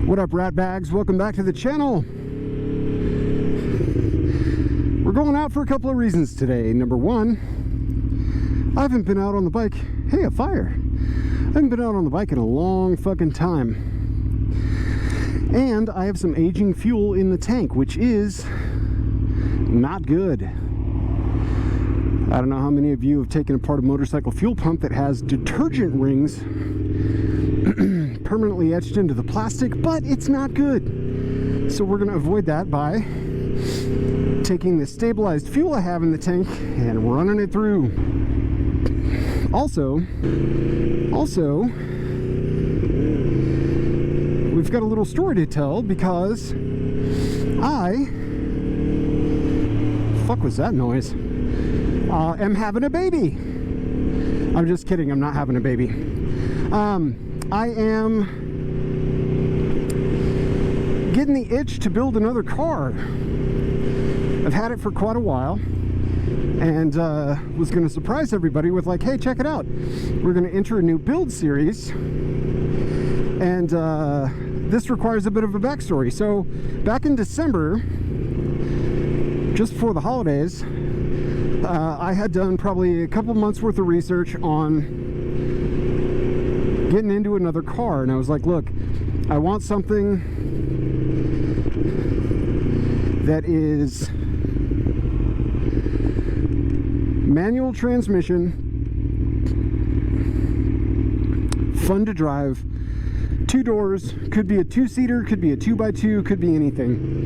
What up, rat bags? Welcome back to the channel. We're going out for a couple of reasons today. Number one, I haven't been out on the bike. Hey, a fire. I haven't been out on the bike in a long fucking time. And I have some aging fuel in the tank, which is not good. I don't know how many of you have taken apart a motorcycle fuel pump that has detergent rings permanently etched into the plastic, but it's not good. So we're going to avoid that by taking the stabilized fuel I have in the tank and running it through. Also, we've got a little story to tell because fuck was that noise? Am having a baby. I'm just kidding, I'm not having a baby. I am getting the itch to build another car. I've had it for quite a while and was going to surprise everybody with like, hey, check it out. We're going to enter a new build series and this requires a bit of a backstory. So back in December, just before the holidays, I had done probably a couple months worth of research on getting into another car, and I was like, look, I want something that is manual transmission, fun to drive, 2 doors, could be a 2-seater, could be a 2x2, could be anything.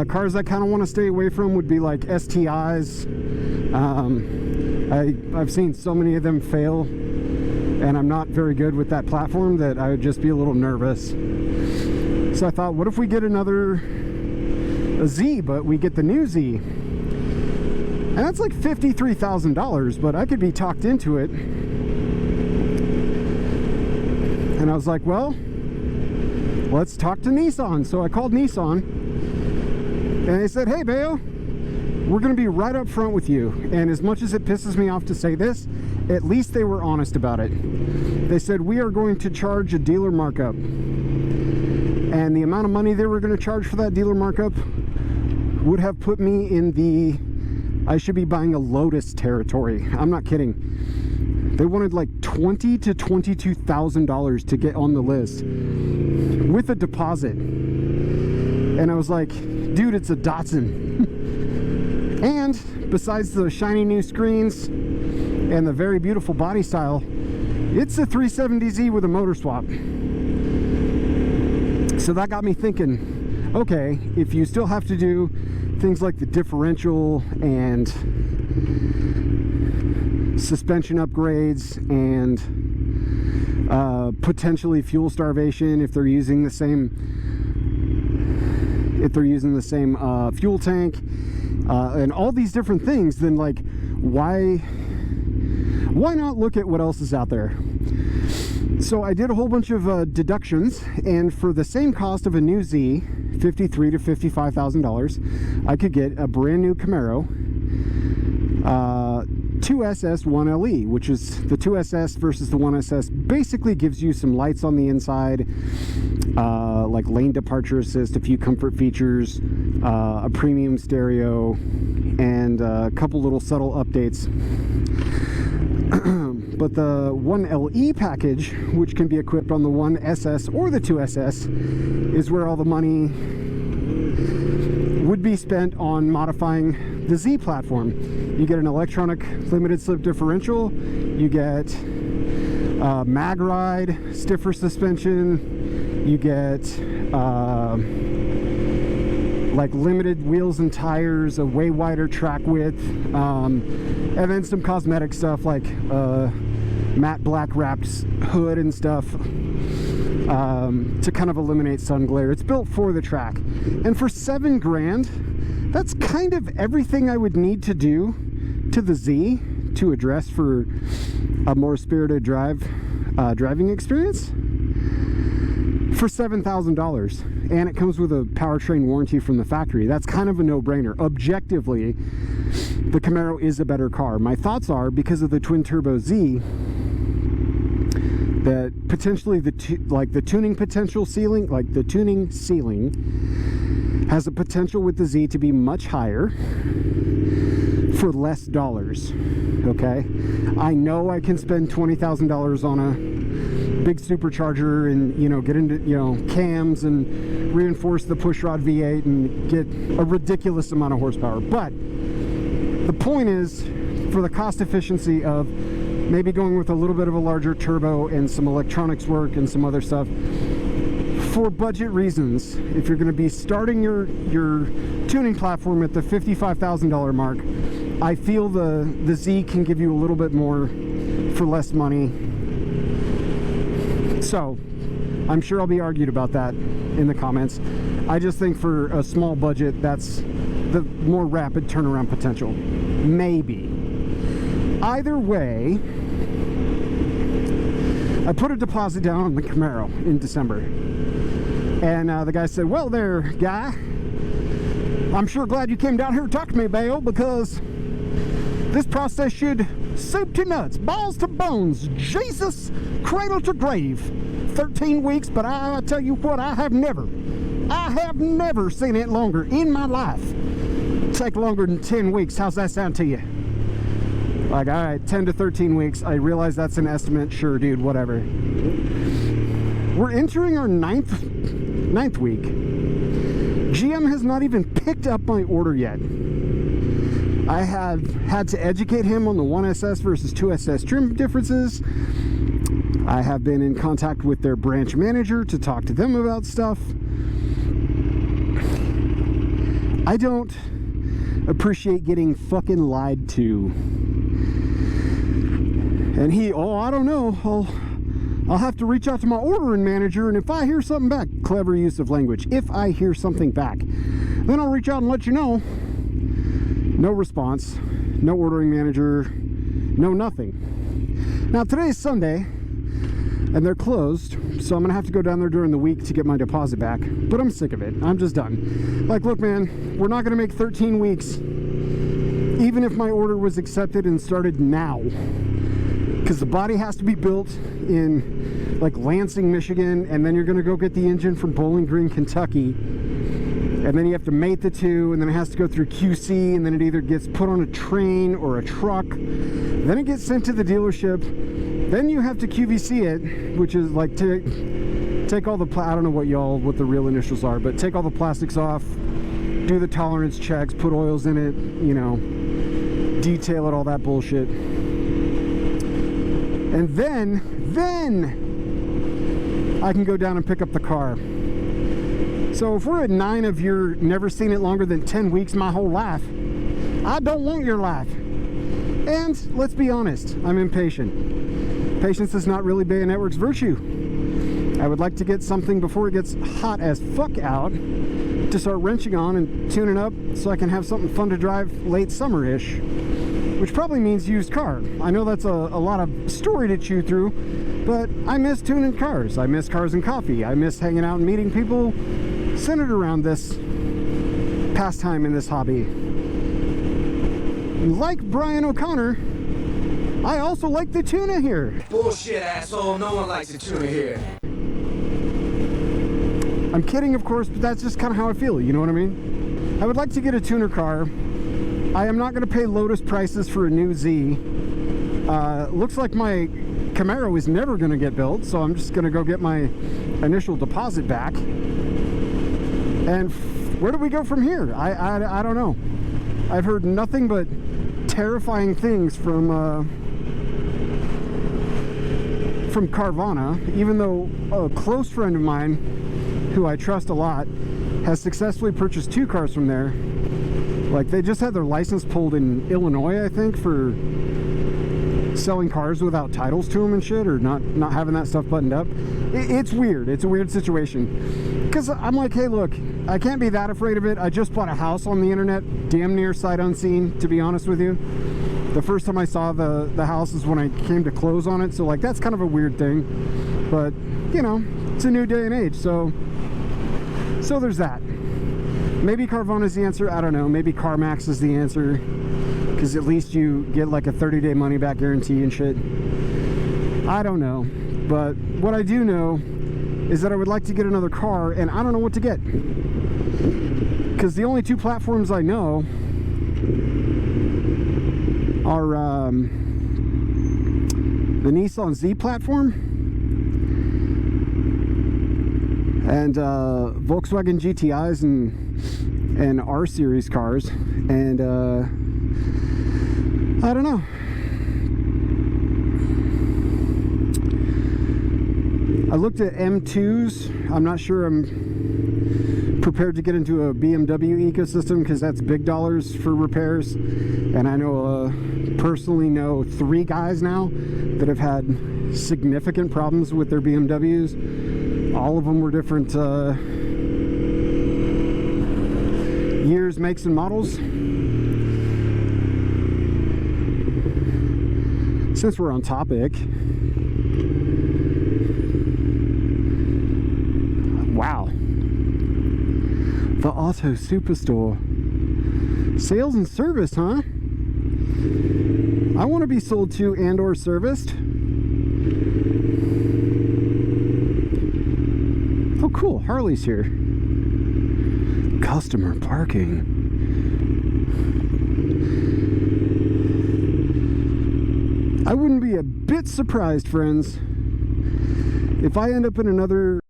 Cars I kind of want to stay away from would be like STIs. I've seen so many of them fail, and I'm not very good with that platform that I would just be a little nervous. So I thought, what if we get a Z, but we get the new Z? And that's like $53,000, but I could be talked into it. And I was like, well, let's talk to Nissan. So I called Nissan, and they said, hey, Bayo, we're going to be right up front with you. And as much as it pisses me off to say this, at least they were honest about it. They said, we are going to charge a dealer markup. And the amount of money they were going to charge for that dealer markup would have put me in the I should be buying a Lotus territory. I'm not kidding. They wanted like $20,000 to $22,000 to get on the list with a deposit. And I was like, dude, it's a Datsun. And besides the shiny new screens and the very beautiful body style, it's a 370Z with a motor swap. So that got me thinking, okay, if you still have to do things like the differential and suspension upgrades and potentially fuel starvation if they're using the same fuel tank, and all these different things, then like why not look at what else is out there? So I did a whole bunch of deductions, and for the same cost of a new Z, $53,000 to $55,000, I could get a brand new Camaro 2SS 1LE, which is the 2SS versus the 1SS. Basically gives you some lights on the inside, like lane departure assist, a few comfort features, a premium stereo, and a couple little subtle updates. But the 1LE package, which can be equipped on the 1SS or the 2SS, is where all the money would be spent on modifying the Z platform. You get an electronic limited slip differential, you get mag ride, stiffer suspension, you get like limited wheels and tires, a way wider track width, and then some cosmetic stuff like matte black wrapped hood and stuff to kind of eliminate sun glare. It's built for the track, and for $7 grand, that's kind of everything I would need to do to the Z to address for a more spirited driving experience for $7,000. And it comes with a powertrain warranty from the factory. That's kind of a no-brainer. Objectively, the Camaro is a better car. My thoughts are, because of the twin turbo Z, that potentially the tuning potential ceiling, like the tuning ceiling, has a potential with the Z to be much higher for less dollars. Okay, I know I can spend $20,000 on a big supercharger and, you know, get into, you know, cams and reinforce the pushrod V8 and get a ridiculous amount of horsepower. But the point is, for the cost efficiency of maybe going with a little bit of a larger turbo and some electronics work and some other stuff, for budget reasons, if you're going to be starting your tuning platform at the $55,000 mark, I feel the Z can give you a little bit more for less money. So I'm sure I'll be argued about that in the comments. I just think for a small budget, that's the more rapid turnaround potential. Maybe. Either way, I put a deposit down on the Camaro in December. And the guy said, well there, guy, I'm sure glad you came down here to talk to me, Bale, because this process should soup to nuts, balls to bones, Jesus, cradle to grave. 13 weeks, but I tell you what, I have never seen it longer in my life take longer than 10 weeks. How's that sound to you? Like, all right, 10 to 13 weeks. I realize that's an estimate. Sure, dude, whatever. We're entering our ninth week. GM has not even picked up my order yet. I have had to educate him on the 1SS versus 2SS trim differences. I have been in contact with their branch manager to talk to them about stuff. I don't appreciate getting fucking lied to. And he, oh, I don't know, I'll have to reach out to my ordering manager, and if I hear something back, clever use of language, if I hear something back, then I'll reach out and let you know. No response, no ordering manager, no nothing. Now today's Sunday, and they're closed, so I'm gonna have to go down there during the week to get my deposit back, but I'm sick of it. I'm just done. Like, look, man, we're not gonna make 13 weeks, even if my order was accepted and started now, because the body has to be built in like Lansing, Michigan, and then you're gonna go get the engine from Bowling Green, Kentucky, and then you have to mate the two, and then it has to go through QC, and then it either gets put on a train or a truck, then it gets sent to the dealership, then you have to QVC it, which is like take all the, I don't know what the real initials are, but take all the plastics off, do the tolerance checks, put oils in it, you know, detail it, all that bullshit. And then I can go down and pick up the car. So if we're at 9 of your never seen it longer than 10 weeks my whole life, I don't want your life. And let's be honest, I'm impatient. Patience is not really Bay Network's virtue. I would like to get something before it gets hot as fuck out to start wrenching on and tuning up so I can have something fun to drive late summer-ish, which probably means used car. I know that's a lot of story to chew through, but I miss tuning cars. I miss cars and coffee. I miss hanging out and meeting people centered around this pastime in this hobby. Like Brian O'Connor, I also like the tuna here. Bullshit, asshole. No one likes the tuna here. I'm kidding, of course, but that's just kind of how I feel, you know what I mean? I would like to get a tuner car. I am not going to pay Lotus prices for a new Z. Looks like my Camaro is never going to get built, so I'm just going to go get my initial deposit back. And where do we go from here? I don't know. I've heard nothing but terrifying things from Carvana, even though a close friend of mine, who I trust a lot, has successfully purchased 2 cars from there. Like, they just had their license pulled in Illinois, I think, for selling cars without titles to them and shit, or not having that stuff buttoned up. It's weird. It's a weird situation. Because I'm like, hey, look, I can't be that afraid of it. I just bought a house on the internet, damn near sight unseen, to be honest with you. The first time I saw the house is when I came to close on it, so like that's kind of a weird thing. But, you know, it's a new day and age, so there's that. Maybe Carvana is the answer, I don't know. Maybe CarMax is the answer, because at least you get like a 30-day money-back guarantee and shit. I don't know. But what I do know is that I would like to get another car, and I don't know what to get. Because the only two platforms I know are the Nissan Z platform and Volkswagen GTIs and R series cars, and I don't know. I looked at M2s. I'm not sure I'm prepared to get into a BMW ecosystem because that's big dollars for repairs, and I know personally know 3 guys now that have had significant problems with their BMWs. All of them were different years, makes, and models. Since we're on topic, wow, the Auto Superstore. Sales and service, huh? I want to be sold to and or serviced. Oh cool, Harley's here. Customer parking. I wouldn't be a bit surprised, friends, if I end up in another